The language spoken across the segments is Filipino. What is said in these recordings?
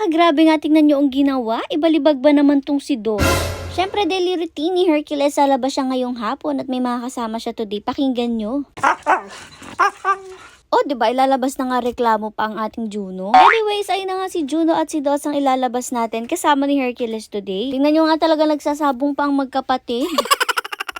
Grabe nga, tingnan nyo ang ginawa. Ibalibag ba naman tong si Dos? Siyempre, daily routine ni Hercules, sa labas siya ngayong hapon at may mga kasama siya today. Pakinggan nyo. Oh, diba? Ilalabas na nga reklamo pa ang ating Juno. Anyways, ayun na nga si Juno at si Dos ang ilalabas natin kasama ni Hercules today. Tingnan nyo nga, talaga nagsasabong pa ang magkapatid.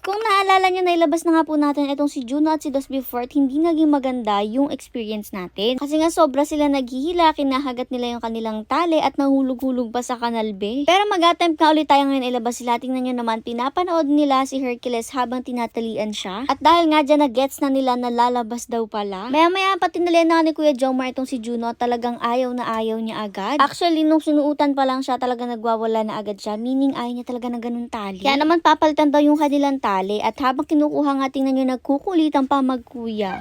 Kung naalala nyo, nailabas na nga po natin itong si Juno at si Dos before at hindi naging maganda yung experience natin. Kasi nga sobra sila naghihila, kinahagat nila yung kanilang tali at nahulog-hulog pa sa Kanal B. Pero mag-attempt na ulit tayo ngayon ilabas sila. Tingnan nyo naman, pinapanood nila si Hercules habang tinatalian siya. At dahil nga dyan na-gets na nila na lalabas daw pala. Maya-maya pa tinalian na ni Kuya Jomar itong si Juno at talagang ayaw na ayaw niya agad. Actually, nung sinuutan pa lang siya, talagang nagwawala na agad siya. Meaning, ayaw niya talaga ng ganun tali. Kaya naman papalitan daw yung kanilang tali. At habang kinukuha nga, tingnan nyo, nagkukulitan pa magkuya.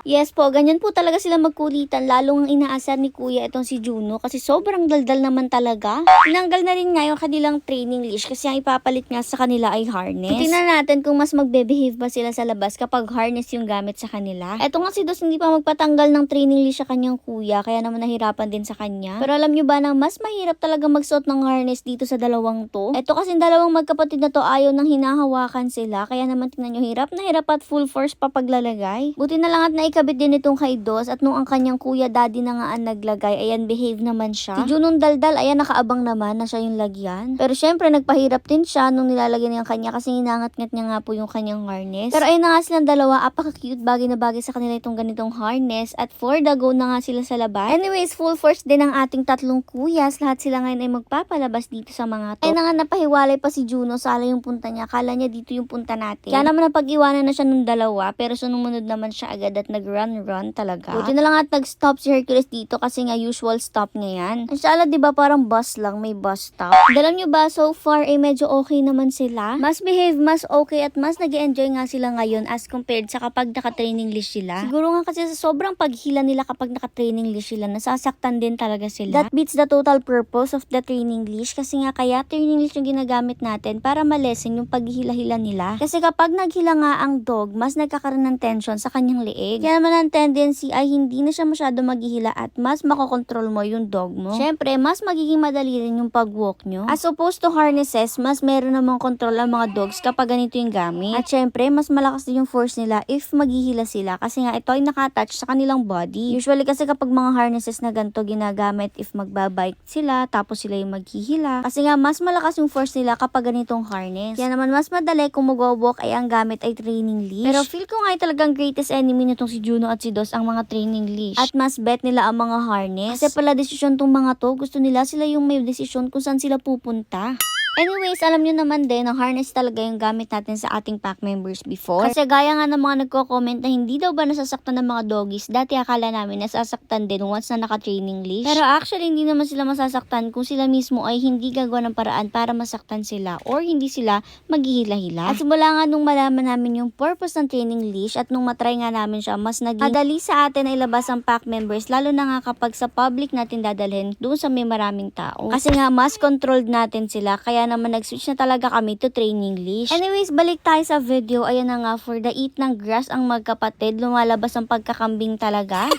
Yes po, ganyan po talaga sila magkulitan, lalong ang inaasar ni Kuya itong si Juno kasi sobrang daldal naman talaga. Tinanggal na rin nga yung kanilang training leash kasi ang ipapalit nga sa kanila ay harness. Tingnan natin kung mas magbe-behave ba sila sa labas kapag harness yung gamit sa kanila. Eto nga si Dos hindi pa magpatanggal ng training leash sa kanyang kuya kaya naman nahirapan din sa kanya. Pero alam nyo ba na mas mahirap talaga magsuot ng harness dito sa dalawang to? Eto kasi dalawang magkapatid na to ayaw nang hinahawakan sila kaya naman tingnan nyo hirap na hirap at full force pa paglalagay. Buti na lang at kabit din itong kay Dos at nung ang kanyang kuya daddy na nga ang naglagay, ayan behave naman siya. Si Junong daldal, ayan nakaabang naman na siya yung lagyan. Pero syempre nagpahirap din siya nung nilalagyan niya kanya kasi hinangat-ngat niya nga po yung kanyang harness. Pero ayun na nga silang dalawa, apaka-cute, bagay na bagay sa kanila itong ganitong harness at for the go na nga sila sa labas. Anyways, full force din ang ating tatlong kuyas. Lahat sila ngayon ay magpapalabas dito sa mga to. Ayun na nga napahiwalay pa si Juno, sala yung punta niya. Kala niya dito yung punta natin. Kaya naman napag-iwanan na siya ng dalawa pero sumunod naman siya agad at run talaga. Buti na lang at nag-stop si Hercules dito kasi nga usual stop niya yan. Inshallah, diba parang bus lang, may bus stop. Alam nyo ba, so far medyo okay naman sila. Mas behave, mas okay at mas nag-enjoy nga sila ngayon as compared sa kapag naka-training leash sila. Siguro nga kasi sa sobrang paghila nila kapag naka-training leash sila, nasasaktan din talaga sila. That beats the total purpose of the training leash kasi nga kaya training leash yung ginagamit natin para malesen yung paghihila-hila nila. Kasi kapag naghila nga ang dog, mas nagkakaroon ng tension sa kanyang leeg. Kaya naman ang tendency ay hindi na siya masyado maghihila at mas makokontrol mo yung dog mo. Syempre, mas magiging madali rin yung pag-walk nyo. As opposed to harnesses, mas meron namang control ang mga dogs kapag ganito yung gamit. At syempre, mas malakas din yung force nila if maghihila sila kasi nga ito ay nakatouch sa kanilang body. Usually kasi kapag mga harnesses na ganito ginagamit if magbabike sila tapos sila yung maghihila. Kasi nga mas malakas yung force nila kapag ganitong harness. Kaya naman mas madali kung mag-walk ay ang gamit ay training leash. Pero feel ko nga ay talagang greatest enemy nitong si Juno at si Dos ang mga training leash. At mas bet nila ang mga harness. Kasi pala desisyon tong mga to, gusto nila sila yung may desisyon kung saan sila pupunta. Anyways, alam nyo naman din na harness talaga yung gamit natin sa ating pack members before. Kasi gaya nga ng mga nagko-comment na hindi daw ba nasasaktan ng mga doggies, dati akala namin nasasaktan din once na naka-training leash. Pero actually, hindi naman sila masasaktan kung sila mismo ay hindi gagawa ng paraan para masaktan sila or hindi sila maghihila-hila. At simula nga nung malaman namin yung purpose ng training leash at nung matry nga namin siya, mas naging madali sa atin na ilabas ang pack members, lalo na nga kapag sa public natin dadalhin doon sa may maraming tao. Kasi nga, mas controlled natin sila, kaya naman nag-switch na talaga kami to training leash. Anyways, balik tayo sa video. Ayan na nga, for the eat ng grass ang magkapatid, lumalabas ang pagkakambing talaga.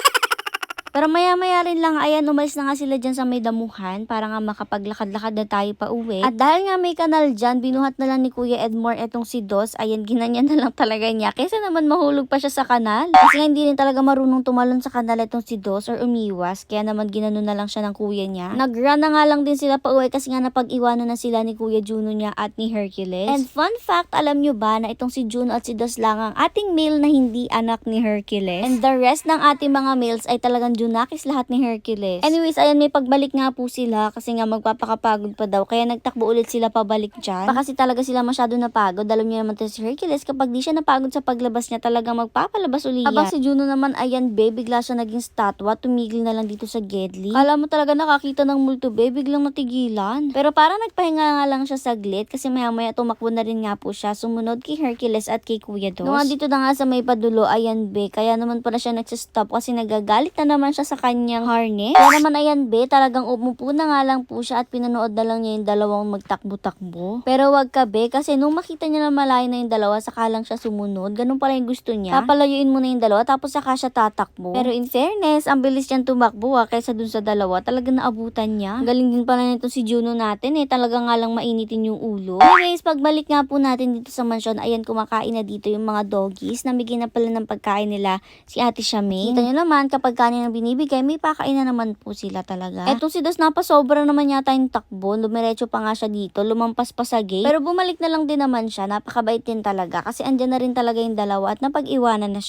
Pero maya-maya rin lang, ayan, umalis na nga sila dyan sa may damuhan para nga makapaglakad-lakad na tayo pa uwi. At dahil nga may kanal dyan, binuhat na lang ni Kuya Edmore etong si Dos. Ayan, ginanyan na lang talaga niya. Kaysa naman mahulog pa siya sa kanal. Kasi nga hindi rin talaga marunong tumalon sa kanal etong si Dos or umiwas. Kaya naman ginanon na lang siya ng kuya niya. Nag-run na nga lang din sila pa uwi kasi nga napag-iwanan na sila ni Kuya Juno niya at ni Hercules. And fun fact, alam nyo ba na itong si Juno at si Dos lang ang ating male na hindi anak ni Hercules. And the rest ng ating mga males ay talagang Junakis lahat ni Hercules. Anyways, ayan, may pagbalik nga po sila kasi nga magpapakapagod pa daw. Kaya nagtakbo ulit sila pabalik dyan. Pa kasi talaga sila masyado napagod. Alam niyo naman to si Hercules, kapag di siya napagod sa paglabas niya, talagang magpapalabas ulit. Abang si Juno naman, ayan, bigla siya naging statwa. Tumigil na lang dito sa Gedli. Kala mo talaga nakakita ng multo, biglang natigilan. Pero parang nagpahinga nga lang siya saglit kasi maya-maya tumakbo na rin nga po siya. Sumunod kay Hercules at kay Kuya Dos. Nung dito na nga sa may padulo, ayan, kaya naman pala siya nagsistop kasi nagagalit na naman siya sa kanyang harness. Kaya naman ayan be, talagang umupo na nga lang po siya at pinanood na lang niya yung dalawang magtakbo-takbo. Pero wag ka be, kasi nung makita niya na malayo na yung dalawa, saka lang siya sumunod. Ganun pala yung gusto niya. Papalayuin mo na yung dalawa, tapos saka siya tatakbo. Pero in fairness, ang bilis niyang tumakbo kaysa dun sa dalawa. Talagang naabutan niya. Galing din pala nito si Juno natin talaga nga lang mainitin yung ulo. Anyways, pagbalik nga po natin dito sa mansyon, ayan kumakain na dito yung mga doggies. Namigay na pala ng pagkain nila si Ate Charmaine. Kita nyo naman, kapag kanin ang binibigay, may pakain na naman po sila talaga. Etong si Dos Napa, sobra naman yata yung takbo. Dumiretso pa nga siya dito, lumampas pa sa gate. Pero bumalik na lang din naman siya, napakabait din talaga. Kasi andyan na rin talaga yung dalawa at napag-iwanan na siya.